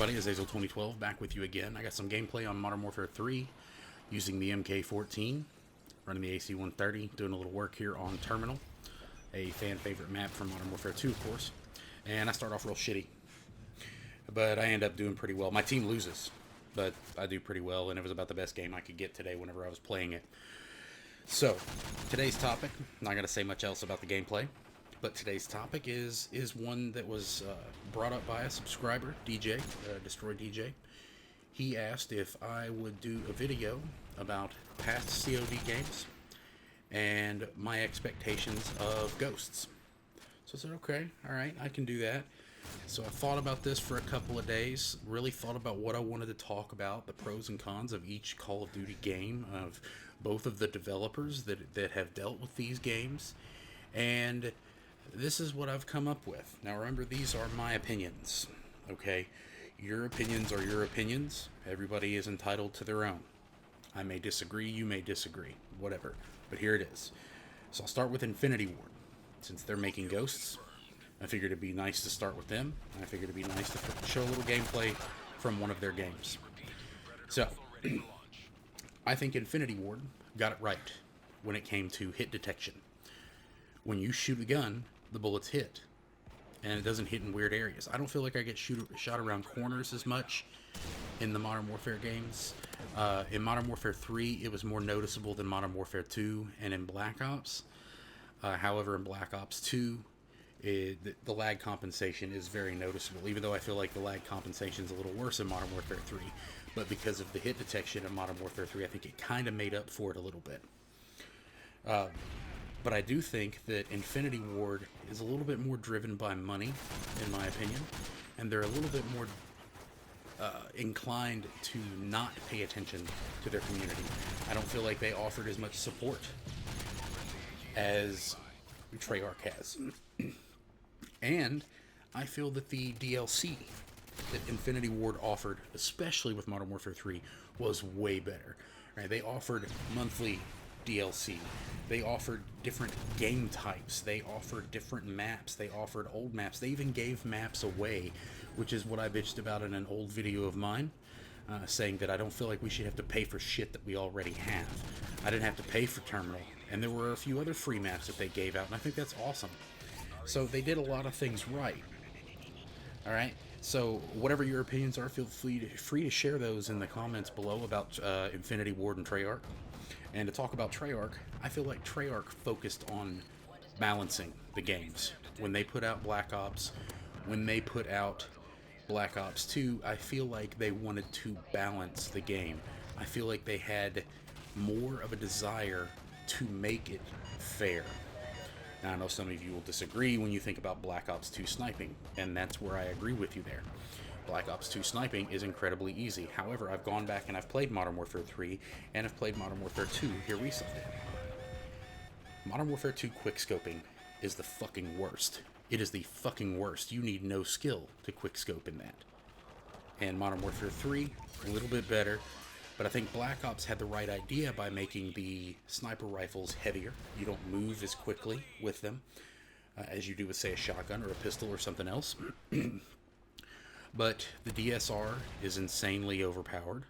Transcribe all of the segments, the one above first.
everybody, it's Azel2012 back with you again. I got some gameplay on Modern Warfare 3 using the MK14, running the AC-130, doing a little work here on Terminal, a fan favorite map from Modern Warfare 2, of course. And I start off real shitty, but I end up doing pretty well. My team loses, but I do pretty well, and it was about the best game I could get today whenever I was playing it. So, today's topic, not going to say much else about the gameplay, but today's topic is one that was brought up by a subscriber, DJ, Destroy DJ. He asked if I would do a video about past CoD games and my expectations of ghosts. So I said, okay, alright, I can do that. So I thought about this for a couple of days, really thought about what I wanted to talk about, the pros and cons of each Call of Duty game, of both of the developers that have dealt with these games, and this is what I've come up with. Now remember, these are my opinions, okay? Your opinions are your opinions. Everybody is entitled to their own. I may disagree, you may disagree, whatever. But here it is. So I'll start with Infinity Ward. Since they're making ghosts, I figured it'd be nice to start with them. I figured it'd be nice to show a little gameplay from one of their games. So, I think Infinity Ward got it right when it came to hit detection. When you shoot a gun, the bullets hit, and it doesn't hit in weird areas. I don't feel like I get shot around corners as much in the Modern Warfare games. In Modern Warfare 3, it was more noticeable than Modern Warfare 2 and in Black Ops. However, in Black Ops 2, the lag compensation is very noticeable, even though I feel like the lag compensation is a little worse in Modern Warfare 3. But because of the hit detection in Modern Warfare 3, I think it kind of made up for it a little bit. But I do think that Infinity Ward is a little bit more driven by money, in my opinion, and they're a little bit more inclined to not pay attention to their community. I don't feel like they offered as much support as Treyarch has. And I feel that the DLC that Infinity Ward offered, especially with Modern Warfare 3, was way better. Right? They offered monthly DLC. They offered different game types. They offered different maps. They offered old maps. They even gave maps away, which is what I bitched about in an old video of mine, saying that I don't feel like we should have to pay for shit that we already have. I didn't have to pay for Terminal, and there were a few other free maps that they gave out, and I think that's awesome. So they did a lot of things right. Alright? So whatever your opinions are, feel free to share those in the comments below about Infinity Ward and Treyarch. And to talk about Treyarch, I feel like Treyarch focused on balancing the games. When they put out Black Ops, when they put out Black Ops 2, I feel like they wanted to balance the game. I feel like they had more of a desire to make it fair. Now, I know some of you will disagree when you think about Black Ops 2 sniping, and that's where I agree with you there. Black Ops 2 sniping is incredibly easy. However, I've gone back and I've played Modern Warfare 3, and I've played Modern Warfare 2 here recently. Modern Warfare 2 quickscoping is the fucking worst. It is the fucking worst. You need no skill to quickscope in that. And Modern Warfare 3, a little bit better, but I think Black Ops had the right idea by making the sniper rifles heavier. You don't move as quickly with them as you do with, say, a shotgun or a pistol or something else. But the DSR is insanely overpowered.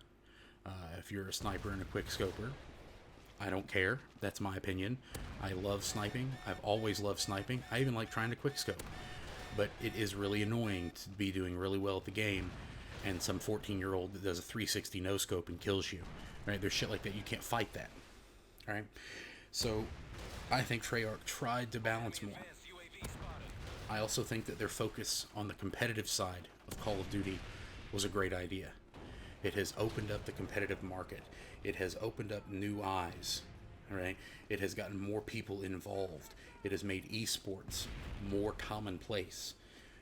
If you're a sniper and a quickscoper, I don't care. That's my opinion. I love sniping. I've always loved sniping. I even like trying to quickscope. But it is really annoying to be doing really well at the game and some 14-year-old that does a 360 no-scope and kills you. Right? There's shit like that. You can't fight that. Alright? So, I think Treyarch tried to balance more. I also think that their focus on the competitive side of Call of Duty was a great idea. It has opened up the competitive market. It has opened up new eyes. Right? It has gotten more people involved. It has made esports more commonplace.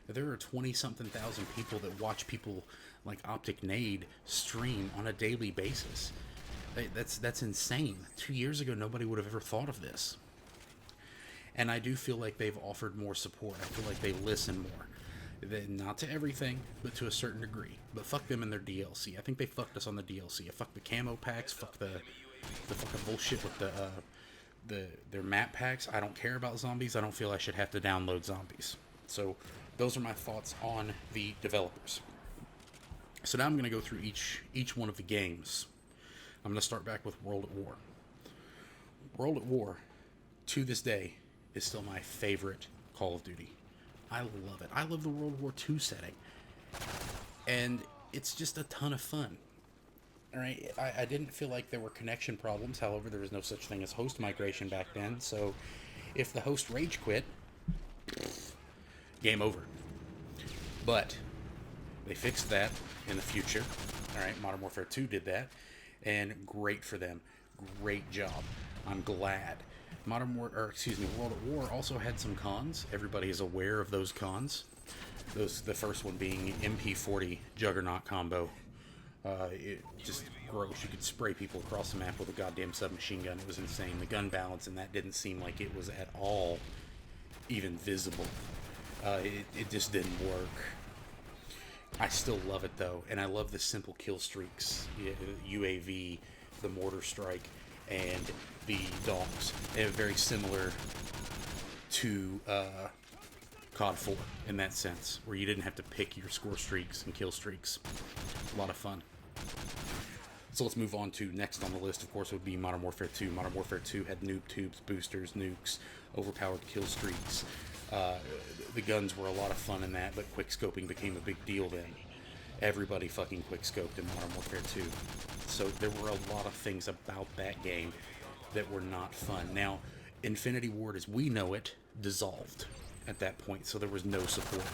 There are 20-something thousand people that watch people like Optic Nade stream on a daily basis. That's insane. 2 years ago, nobody would have ever thought of this. And I do feel like they've offered more support. I feel like they listen more. Not to everything, but to a certain degree. But fuck them and their DLC. I think they fucked us on the DLC. Fuck the camo packs. Fuck the fucking bullshit with their map packs. I don't care about zombies. I don't feel I should have to download zombies. So those are my thoughts on the developers. So now I'm going to go through each one of the games. I'm going to start back with World at War. World at War, to this day, is still my favorite Call of Duty. I love it. I love the World War II setting. And it's just a ton of fun. All right, I didn't feel like there were connection problems. However, there was no such thing as host migration back then. So if the host rage quit, game over. But they fixed that in the future. All right, Modern Warfare 2 did that. And great for them. Great job. I'm glad. World at War also had some cons. Everybody is aware of those cons. The first one being MP40 Juggernaut combo. It just gross. You could spray people across the map with a goddamn submachine gun. It was insane. The gun balance in that didn't seem like it was at all even visible. It just didn't work. I still love it though, and I love the simple kill streaks. UAV, the mortar strike, and the dogs. They're very similar to CoD 4 in that sense, where you didn't have to pick your score streaks and kill streaks. A lot of fun. So let's move on to next on the list, of course, would be Modern Warfare 2. Modern Warfare 2 had noob tubes, boosters, nukes, overpowered kill streaks. The guns were a lot of fun in that, but quickscoping became a big deal then. Everybody fucking quickscoped in Modern Warfare 2. So there were a lot of things about that game that were not fun. Now, Infinity Ward as we know it dissolved at that point, so there was no support.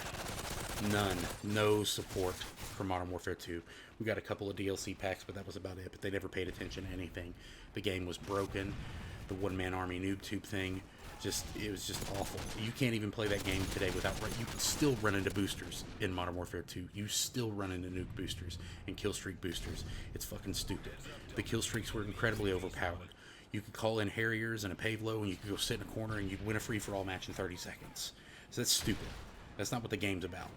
No support for Modern Warfare 2. We got a couple of DLC packs, but that was about it. But they never paid attention to anything. The game was broken. The one-man army noob tube thing, it was just awful. You can't even play that game today without. You can still run into boosters in Modern Warfare 2. You still run into nuke boosters and kill streak boosters. It's fucking stupid. The kill streaks were incredibly overpowered. You could call in Harriers and a Pavlo, and you could go sit in a corner, and you'd win a free-for-all match in 30 seconds. So that's stupid. That's not what the game's about.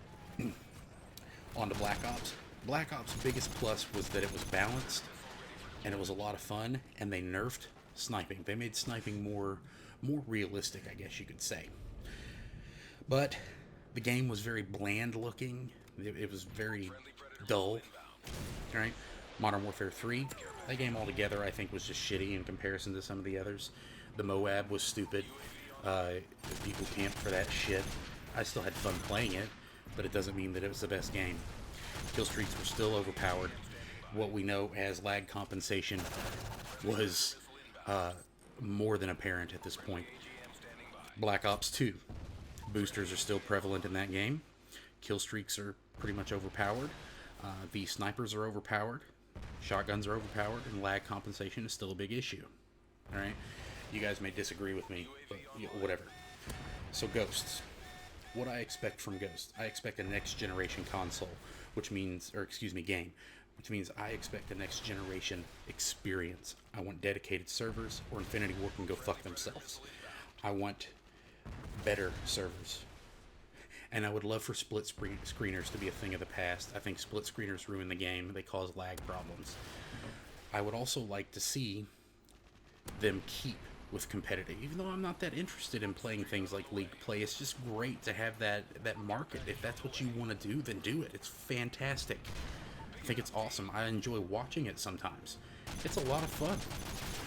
On to Black Ops. Black Ops' biggest plus was that it was balanced, and it was a lot of fun, and they nerfed sniping. They made sniping more realistic, I guess you could say. But the game was very bland looking. It was very dull. Right? Modern Warfare 3, that game altogether I think was just shitty in comparison to some of the others. The Moab was stupid. People camped for that shit. I still had fun playing it, but it doesn't mean that it was the best game. Kill streaks were still overpowered. What we know as lag compensation was more than apparent at this point. Black Ops 2. Boosters are still prevalent in that game. Kill streaks are pretty much overpowered. The snipers are overpowered. Shotguns are overpowered, and lag compensation is still a big issue. Alright? You guys may disagree with me, but whatever. So Ghosts. What I expect from Ghost. I expect a next generation console, game, which means I expect a next generation experience. I want dedicated servers, or Infinity Ward can go fuck themselves. I want better servers. And I would love for split screeners to be a thing of the past. I think split screeners ruin the game. They cause lag problems. I would also like to see them keep with competitive. Even though I'm not that interested in playing things like League Play, it's just great to have that market. If that's what you want to do, then do it. It's fantastic. I think it's awesome. I enjoy watching it sometimes. It's a lot of fun.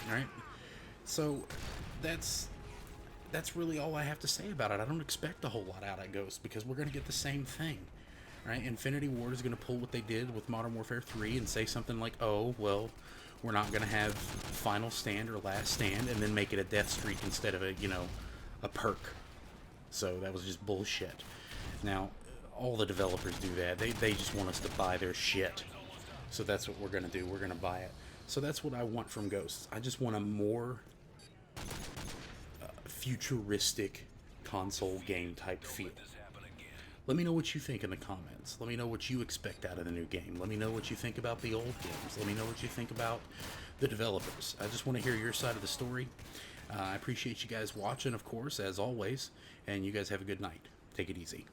Alright? So that's really all I have to say about it. I don't expect a whole lot out of Ghost because we're going to get the same thing. Right? Infinity Ward is going to pull what they did with Modern Warfare 3 and say something like, oh, well, we're not going to have final stand or last stand, and then make it a death streak instead of a perk. So that was just bullshit. Now, all the developers do that. They just want us to buy their shit. So that's what we're going to do. We're going to buy it. So that's what I want from Ghosts. I just want a more futuristic console game type feel. Let me know what you think in the comments. Let me know what you expect out of the new game. Let me know what you think about the old games. Let me know what you think about the developers. I just want to hear your side of the story. I appreciate you guys watching, of course, as always. And you guys have a good night. Take it easy.